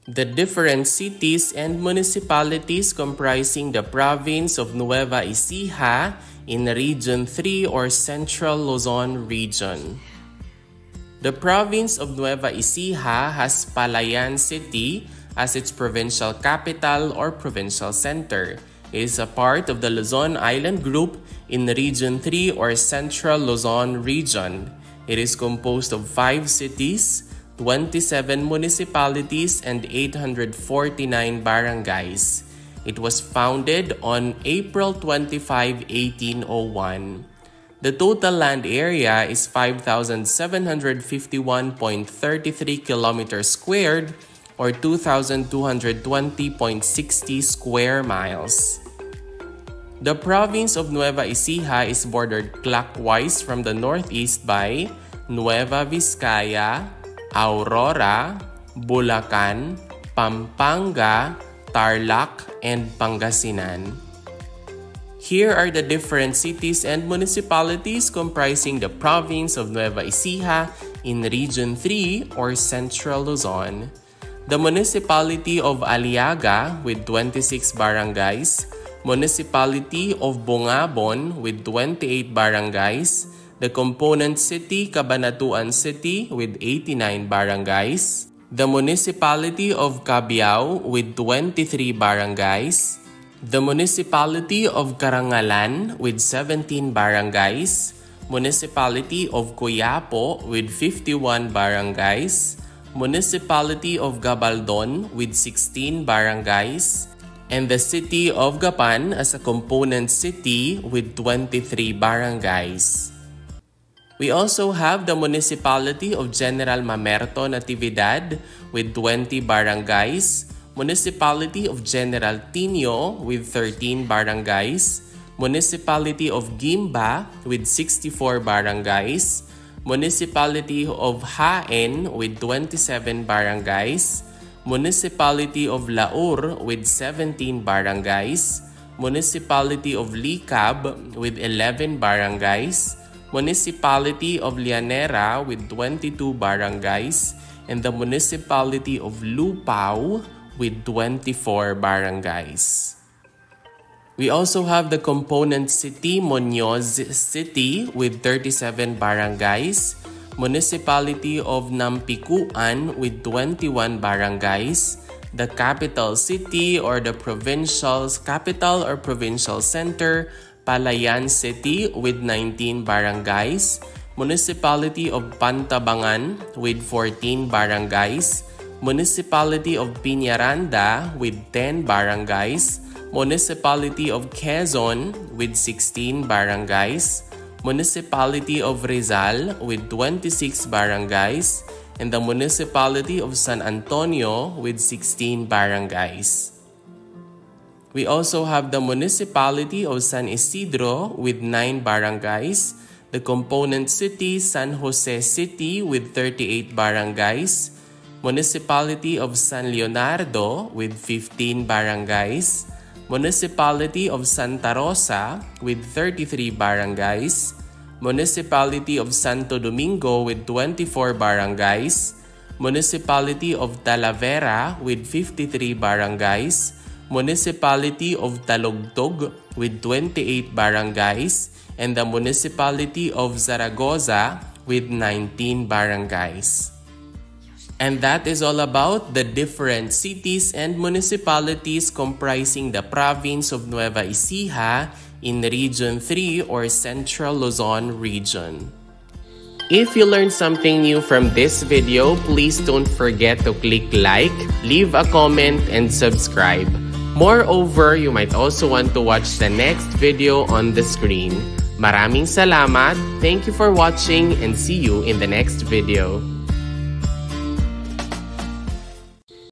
The different cities and municipalities comprising the province of Nueva Ecija in Region 3 or Central Luzon region. The province of Nueva Ecija has Palayan City as its provincial capital or provincial center. It is a part of the Luzon Island Group in Region 3 or Central Luzon region. It is composed of 5 cities, 27 municipalities, and 849 barangays. It was founded on April 25, 1801. The total land area is 5,751.33 kilometers squared or 2,220.60 square miles. The province of Nueva Ecija is bordered clockwise from the northeast by Nueva Vizcaya, Aurora, Bulacan, Pampanga, Tarlac, and Pangasinan. Here are the different cities and municipalities comprising the province of Nueva Ecija in Region 3 or Central Luzon. The municipality of Aliaga with 26 barangays, municipality of Bungabon with 28 barangays, the component city Cabanatuan City with 89 barangays, the municipality of Cabiao with 23 barangays, the municipality of Karangalan with 17 barangays, municipality of Coyapo with 51 barangays, municipality of Gabaldon with 16 barangays, and the city of Gapan as a component city with 23 barangays. We also have the municipality of General Mamerto Natividad with 20 barangays, municipality of General Tino with 13 barangays, municipality of Gimba with 64 barangays, municipality of Haen with 27 barangays, municipality of Laur with 17 barangays, municipality of Licab with 11 barangays, municipality of Llanera with 22 barangays, and the municipality of Lupao with 24 barangays. We also have the component city Muñoz City with 37 barangays, municipality of Nampikuan with 21 barangays, the capital city or the provincial capital or provincial center Palayan City with 19 barangays, municipality of Pantabangan with 14 barangays, municipality of Piñaranda with 10 barangays, municipality of Quezon with 16 barangays, municipality of Rizal with 26 barangays, and the municipality of San Antonio with 16 barangays. We also have the municipality of San Isidro with 9 barangays, the component city San Jose City with 38 barangays, municipality of San Leonardo with 15 barangays, municipality of Santa Rosa with 33 barangays, municipality of Santo Domingo with 24 barangays, municipality of Talavera with 53 barangays, municipality of Talugtog with 28 barangays, and the municipality of Zaragoza with 19 barangays. And that is all about the different cities and municipalities comprising the province of Nueva Ecija in Region 3 or Central Luzon region. If you learned something new from this video, please don't forget to click like, leave a comment, and subscribe. Moreover, you might also want to watch the next video on the screen. Maraming salamat, thank you for watching, and see you in the next video.